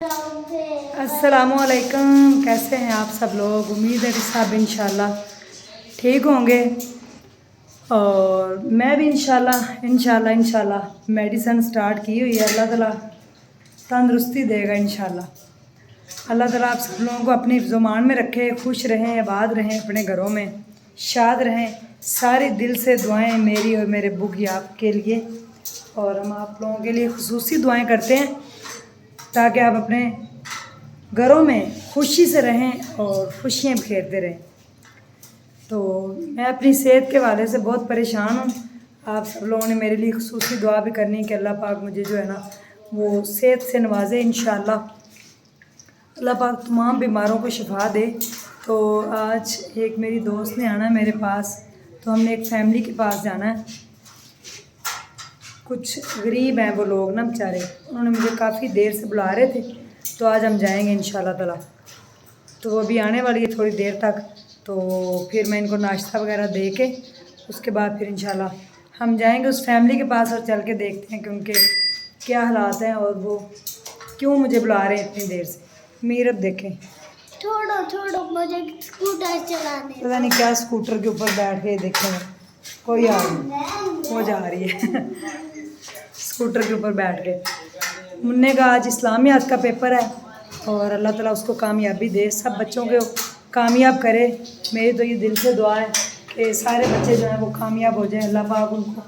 अस्सलामुअलैकुम। कैसे हैं आप सब लोग? उम्मीद है कि सब इंशाल्लाह ठीक होंगे और मैं भी इंशाल्लाह मेडिसिन स्टार्ट की हुई है। अल्लाह ताला तंदुरुस्ती देगा इंशाल्लाह। अल्लाह ताला आप सब लोगों को अपने हिफ्ज़-ओ-मान में रखे, खुश रहें, आबाद रहें, अपने घरों में शाद रहें। सारी दिल से दुआएं मेरी और मेरे अब्बू की आपके लिए, और हम आप लोगों के लिए खुसूसी दुआएं करते हैं ताकि आप अपने घरों में खुशी से रहें और खुशियाँ बिखेरते रहें। तो मैं अपनी सेहत के हवाले से बहुत परेशान हूँ। आप सब लोगों ने मेरे लिए खुसूसी दुआ भी करनी कि अल्लाह पाक मुझे जो है ना वो सेहत से नवाजे इंशाल्लाह। अल्लाह पाक तमाम बीमारों को शिफा दे। तो आज एक मेरी दोस्त ने आना है मेरे पास, तो हमने एक फैमिली के पास जाना है। कुछ गरीब हैं वो लोग ना बेचारे, उन्होंने मुझे काफ़ी देर से बुला रहे थे, तो आज हम जाएंगे इंशाल्लाह ताला। तो वो अभी आने वाली है थोड़ी देर तक, तो फिर मैं इनको नाश्ता वगैरह दे के उसके बाद फिर इंशाल्लाह हम जाएंगे उस फैमिली के पास और चल के देखते हैं कि उनके क्या हालात हैं और वो क्यों मुझे बुला रहे हैं इतनी देर से। मीरत देखें, छोड़ो मुझे स्कूटर चलाने। पता नहीं क्या स्कूटर के ऊपर बैठ के देखें, कोई आ रही वो जा रही है स्कूटर के ऊपर बैठ के। मुन्ने का आज इस्लामियात का पेपर है और अल्लाह ताला उसको कामयाबी दे, सब बच्चों को कामयाब करे। मेरी तो ये दिल से दुआ है कि सारे बच्चे जो हैं वो कामयाब हो जाएं, अल्लाह पाक उनको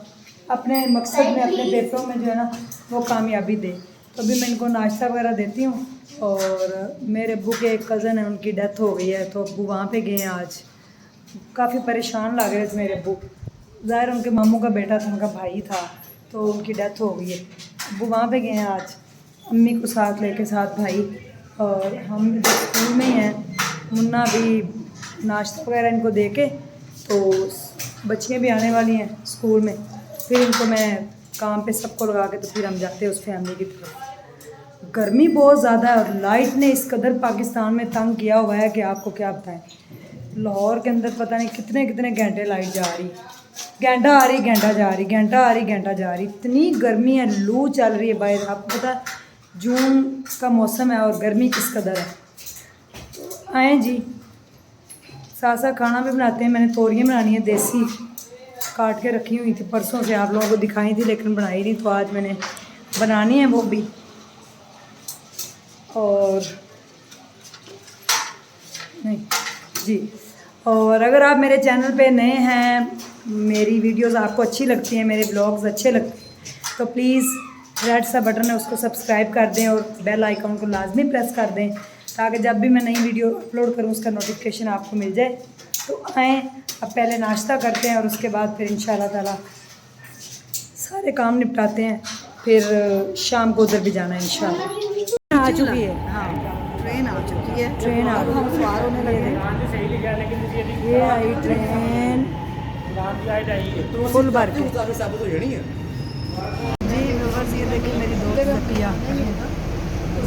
अपने मकसद में, अपने पेपरों में जो है ना वो कामयाबी दे। तो अभी मैं इनको नाश्ता वगैरह देती हूँ। और मेरे अब्बू के एक कज़न है, उनकी डेथ हो गई है, तो अब्बू वहाँ पे गए हैं आज। काफ़ी परेशान लग रहे थे मेरे अब्बू, ज़ाहिर उनके मामू का बेटा था, उनका भाई था, तो उनकी डेथ हो गई है। अब्बू वहाँ पे गए हैं आज, अम्मी को साथ लेके, साथ भाई, और हम स्कूल में ही हैं। मुन्ना भी नाश्ता वगैरह इनको दे के, तो बच्चियाँ भी आने वाली हैं स्कूल में, फिर इनको मैं काम पे सबको लगा के तो फिर हम जाते हैं उस फैमिली की तरफ। गर्मी बहुत ज़्यादा है और लाइट ने इस कदर पाकिस्तान में तंग किया हुआ है कि आपको क्या बताएं। लाहौर के अंदर पता नहीं कितने कितने घंटे लाइट जा रही, घंटा आ रही घंटा जा रही, घंटा आ रही घंटा जा रही। इतनी गर्मी है, लू चल रही है बाहर। आपको पता है जून का मौसम है और गर्मी किस कदर है। तो आए जी, साथ साथ खाना भी बनाते हैं। मैंने तोरियाँ बनानी है, देसी काट के रखी हुई थी, परसों से आप लोगों को दिखाई थी लेकिन बनाई नहीं, तो आज मैंने बनानी है वो भी। और नहीं जी, और अगर आप मेरे चैनल पे नए हैं, मेरी वीडियोस आपको अच्छी लगती हैं, मेरे ब्लॉग्स अच्छे लगते हैं, तो प्लीज़ रेड सा बटन है उसको सब्सक्राइब कर दें और बेल आइकन को लाजमी प्रेस कर दें ताकि जब भी मैं नई वीडियो अपलोड करूं उसका नोटिफिकेशन आपको मिल जाए। तो आएँ, अब पहले नाश्ता करते हैं और उसके बाद फिर इंशाल्लाह ताला सारे काम निपटाते हैं, फिर शाम को उधर भी जाना है इंशाल्लाह। आ चुकी है, हाँ ट्रेन आ चुकी है, ट्रेन आ गई, हम सवार होने लगे। ये आई ट्रेन फुल भर के जी। बस ये देखिए मेरी दोस्त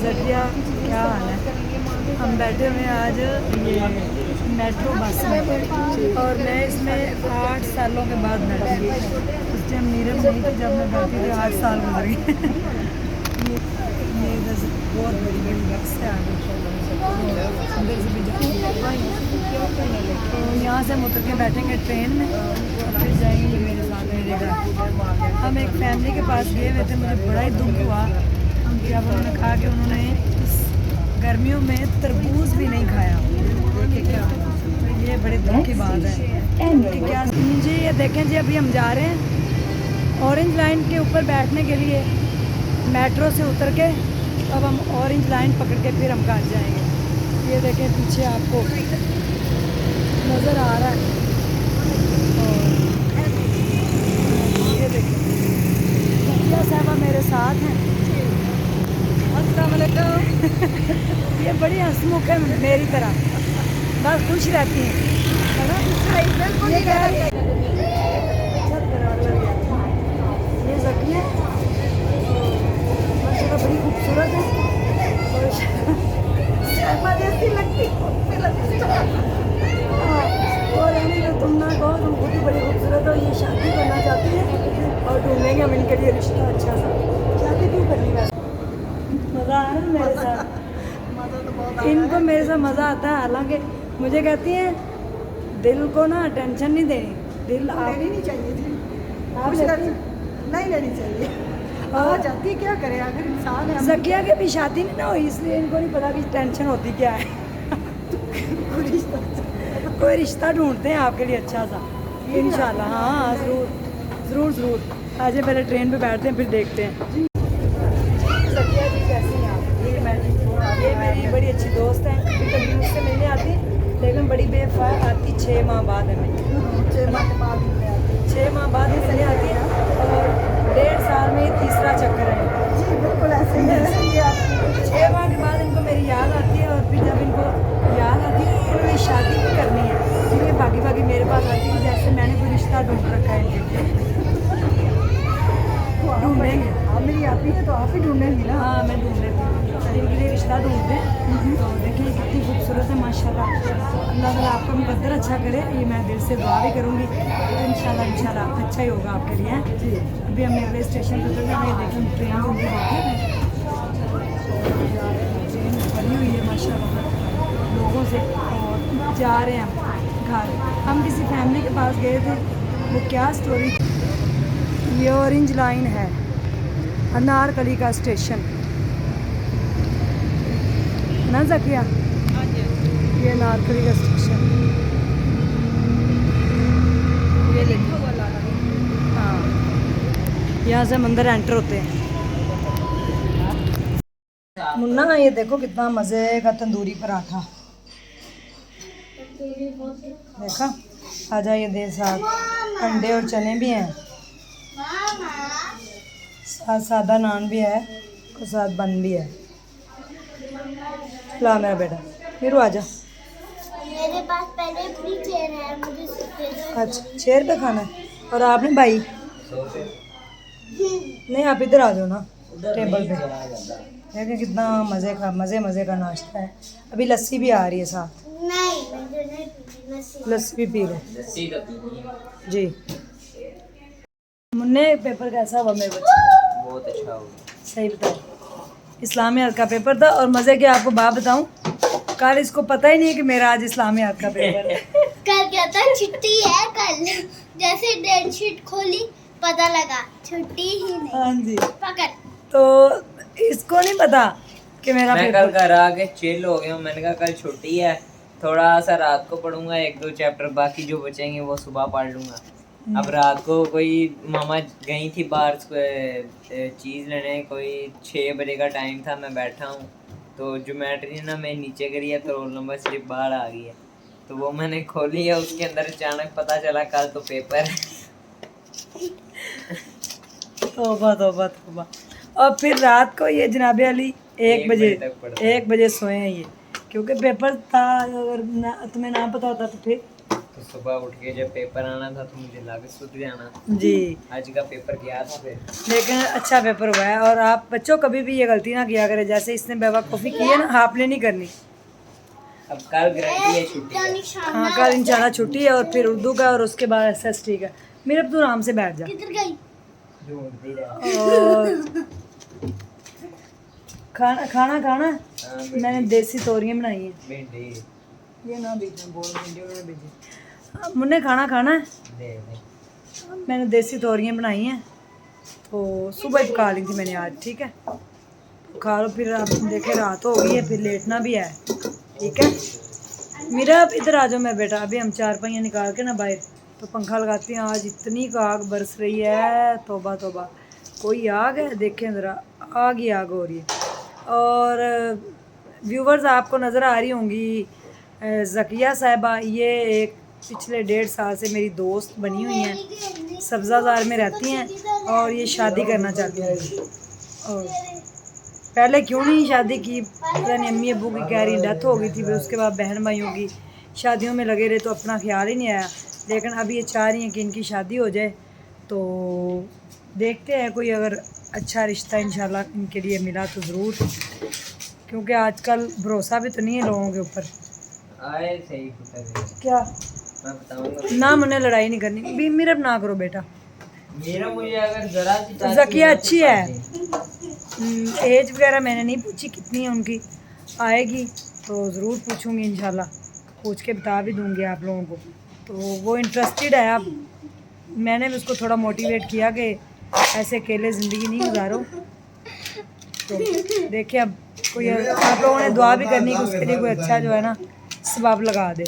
जटिया क्या हाल है। हम बैठे हुए हैं आज ये मेट्रो बस में और मैं इसमें 8 सालों के बाद बैठी। उस टाइम नीरज नहीं थी जब मैं बैठी थी, 8 साल गुजर गए। ये इधर से बहुत बड़ी बड़ी बस से आ गई, अंदर से भी जाती है। तो यहाँ से हम उतर के बैठेंगे ट्रेन में और फिर जाएंगे मेरे साथ मेरे घर। हम एक फैमिली के पास गए हुए थे, मुझे बड़ा ही दुख हुआ। हम क्या, उन्होंने कहा कि उन्होंने इस गर्मियों में तरबूज भी नहीं खाया। तो ये बड़े दुख की बात है। क्या जी, ये देखें जी, अभी हम जा रहे हैं ऑरेंज लाइन के ऊपर बैठने के लिए, मेट्रो से उतर के अब हम ऑरेंज लाइन पकड़ के फिर हम घर जाएंगे। ये देखें पीछे आपको नज़र आ रहा है, और ये देखें क्या साहबा मेरे साथ हैं। अस्सलाम वालेकुम। ये बड़ी हंसमुख है मेरी तरह, बस खुश रहती हैं, है ना। ये क्या है, ये जकी है, बड़ी खूबसूरत है और जैसी लगती और यानी कि तुम ना कहो, तुम खुद ही बड़ी खूबसूरत हो। ये शादी करना चाहती है और ढूंढेंगे हम इनके लिए रिश्ता अच्छा सा। शादी क्यों करनी है, मज़ा परेशान है मेरे साथ। मजा तो बहुत इनको मेरे साथ मज़ा आता है, हालांकि मुझे कहती हैं दिल को ना टेंशन नहीं देनी, दिल आप लेनी नहीं चाहिए थी, आप कुछ लेती हैं? नहीं लेनी चाहिए। आ जाती क्या करे, अगर इंसान है जकिया के भी शादी नहीं ना हुई, इसलिए इनको नहीं पता कि टेंशन होती क्या है। कोई रिश्ता कोई रिश्ता ढूंढते हैं आपके लिए अच्छा सा, इंशाल्लाह। हाँ ज़रूर ज़रूर ज़रूर। आज पहले ट्रेन पे बैठते हैं, फिर देखते हैं। जकिया जी कैसी हैं आप? ये मेरी बड़ी अच्छी दोस्त है, कभी मुझसे मिलने आती, लेकिन बड़ी बेवफा आती 6 माह बाद है। मैं 6 माह के बाद मिलने आती 6 माह बाद ही मिलने आती है, और 1.5 साल में ये तीसरा चक्कर है। जी बिल्कुल ऐसे ही है ये आपकी। 6 माह के बाद इनको मेरी याद आती है, और फिर जब इनको याद आती है इन्होंने शादी भी करनी है, फिर ये भागी भागी मेरे पास आती है, जैसे मैंने कोई रिश्ता ढूंढ रखा है इनके लिए। ढूंढेंगे। हाँ मेरी आप ही है तो आप ही ढूंढेंगी ना। हाँ मैं ढूंढ लेती हूँ, इनके लिए रिश्ता ढूंढते हैं। तो देखिए कितनी खूबसूरत है माशाल्लाह। अल्लाह ताला आपका मुकद्दर अच्छा करे, ये मैं दिल से दुआ भी करूँगी। तो इंशाल्लाह अच्छा ही होगा आपके लिए। जी अभी हम अगले स्टेशन पर उतर गए, देखिए ट्रेन होगी ट्रेन भरी हुई है माशाल्लाह लोगों से, और जा रहे हैं हम घर। हम किसी फैमिली के पास गए थे, वो क्या स्टोरी। ये ऑरेंज लाइन है, अनारकली का स्टेशन ना जकिया, ये अनारकली का स्टेशन। ये लिखा हुआ, हाँ यहाँ से हम अंदर एंटर होते हैं। मुन्ना ये देखो कितना मज़े का तंदूरी पराठा, देखा। आ जाइए देर साथ, अंडे और चने भी हैं, साथ सादा नान भी है, और साथ बन भी है। ला मेरा बेटा, मीरू आ जा। मेरे पास पहले फ्री चेयर है, मुझे सफेद। अच्छा चेयर पे खाना है, और आपने भाई नहीं, आप इधर आ जाओ ना टेबल पे। देखिए कितना मज़े का नाश्ता है। अभी लस्सी भी आ रही है साथ, नहीं मुझे नहीं पीनी लस्सी। लस्सी भी पी लो जी। मुन्ने पेपर कैसा हुआ मेरे बच्चे? बहुत अच्छा होगा। सही बताओ, इस्लामियात का पेपर था, और मज़े की आपको बात बताऊं, कल इसको पता ही नहीं है कि मेरा आज इस्लामियात का पेपर है। कल क्या था, छुट्टी है कल। जैसे डेट शीट खोली पता लगा छुट्टी ही नहीं। हाँ जी, पकड़। तो इसको नहीं पता कि मेरा मैं कल पेपर। घर आके चिल हो गया हूँ। मैंने कहा कल छुट्टी है, थोड़ा सा रात को पढ़ूंगा 1-2 चैप्टर, बाकी जो बचेंगे वो सुबह पढ़ लूंगा। अब रात को कोई मामा गई थी बाहर चीज़ लेने, कोई 6 बजे का टाइम था, मैं बैठा हूँ तो ज्योमेट्री ना मैं नीचे करी है, तो रोल नंबर स्लिप बाहर आ गई है, तो वो मैंने खोली है, उसके अंदर अचानक पता चला कल तो पेपर है। तौबा तौबा तौबा। और फिर रात को ये जनाबे अली 1 बजे तक पढ़ता है। 1 बजे सोए हैं ये, क्योंकि पेपर था। अगर तुम्हें ना पता होता तो फिर तो सुबह उठ के जब पेपर आना था तो मुझे लगा सुध जाना। जी, आज का पेपर गया था फिर। लेकिन अच्छा पेपर हुआ है। और आप बच्चों कभी भी ये गलती ना किया करें, जैसे इसने बेवकूफ़ी की है ना, आपने नहीं करनी। अब कल गारंटी है छुट्टी है। हाँ कल इंशाल्लाह छुट्टी है, और फिर उर्दू का, और उसके बाद SST का। मेरे अब तू आराम से बैठ जा। किधर गई? ढूंढती रहे। और खाना हाँ, मैंने देसी तोरियां बनाई हैं। भिंडी ये ना भेजना, बोल भिंडी उन्होंने भेजी। मुन्ने खाना है, दे दे। मैंने देसी तोरियां बनाई हैं, तो सुबह ही पका ली थी मैंने आज। ठीक है, खा लो, फिर आप देखे रात हो गई है, फिर लेटना भी है। ठीक है मेरा, अब इधर आ जाओ मैं बेटा। अभी हम 4 पहिया निकाल के ना बाहर, तो पंखा लगाती हैं। आज इतनी आग बरस रही है, तौबा तौबा। कोई आग है, देखें ज़रा, आग ही आग हो रही है। और व्यूवर्स आपको नज़र आ रही होंगी ज़किया साहिबा, ये एक पिछले 1.5 साल से मेरी दोस्त बनी हुई हैं, सब्ज़ाज़ार में रहती हैं, और ये शादी करना चाहती हैं। और पहले क्यों नहीं शादी की, पता नहीं, अम्मी अब्बू की कह रही डेथ हो गई थी, फिर उसके बाद बहन भाइयों की शादियों में लगे रहे, तो अपना ख्याल ही नहीं आया। लेकिन अभी ये चाह रही हैं कि इनकी शादी हो जाए, तो देखते हैं कोई अगर अच्छा रिश्ता इंशाल्लाह इनके लिए मिला तो ज़रूर, क्योंकि आजकल भरोसा भी तो नहीं है लोगों के ऊपर। आए सही पुत्र क्या मैं बताऊंगा ना, मुझे लड़ाई नहीं करनी, भी मेरा ना करो बेटा। मेरा, मुझे अगर जरा सी ज़किया अच्छी है, एज वगैरह मैंने नहीं पूछी कितनी है उनकी, आएगी तो ज़रूर पूछूंगी इंशाल्लाह, पूछ के बता भी दूंगी आप लोगों को। तो वो इंटरेस्टेड है। अब मैंने भी उसको थोड़ा मोटिवेट किया कि ऐसे अकेले ज़िंदगी नहीं गुजारो। तो देखिए अब कोई आप लोगों ने दुआ भी करनी कि उसके लिए कोई अच्छा जो है ना सबब लगा दे।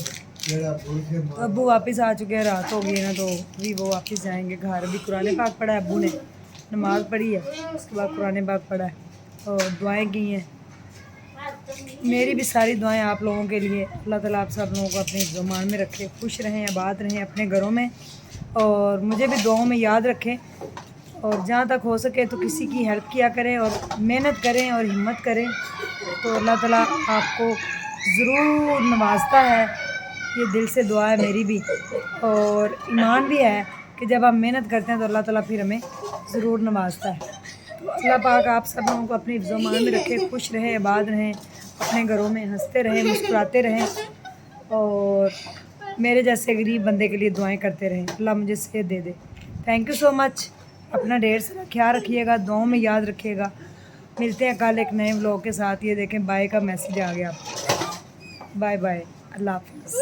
तो अब्बू वापस आ चुके हैं, रात हो गई है ना, तो भी वो वापस जाएंगे घर। अभी कुरान पाक पढ़ा है अब्बू ने, नमाज़ पढ़ी है, उसके बाद कुरान पाक पढ़ा है और दुआएं की हैं। मेरी भी सारी दुआएं आप लोगों के लिए। अल्लाह ताला आप सब लोगों को अपने ज़ुबान में रखे, खुश रहें, आबाद रहें अपने घरों में, और मुझे भी दुआओं में याद रखें। और जहाँ तक हो सके तो किसी की हेल्प किया करें और मेहनत करें और हिम्मत करें, तो अल्लाह ताला आपको ज़रूर नवाजता है। ये दिल से दुआ है मेरी भी, और ईमान भी है कि जब हम मेहनत करते हैं तो अल्लाह ताला फिर हमें ज़रूर नवाजता है। तो अल्लाह पाक आप सब लोगों को अपनी ज़ुबान में रखे, खुश रहें, आबाद रहें, अपने घरों में हंसते रहें, मुस्कुराते रहें, और मेरे जैसे गरीब बंदे के लिए दुआएं करते रहें। अल्लाह मुझे सेहत दे दे। Thank you so much. अपना ढेर सारा ख्याल रखिएगा, दुआओं में याद रखिएगा। मिलते हैं कल एक नए व्लॉग के साथ। ये देखें बाय का मैसेज आ गया। बाय बाय, अल्लाह हाफिज़।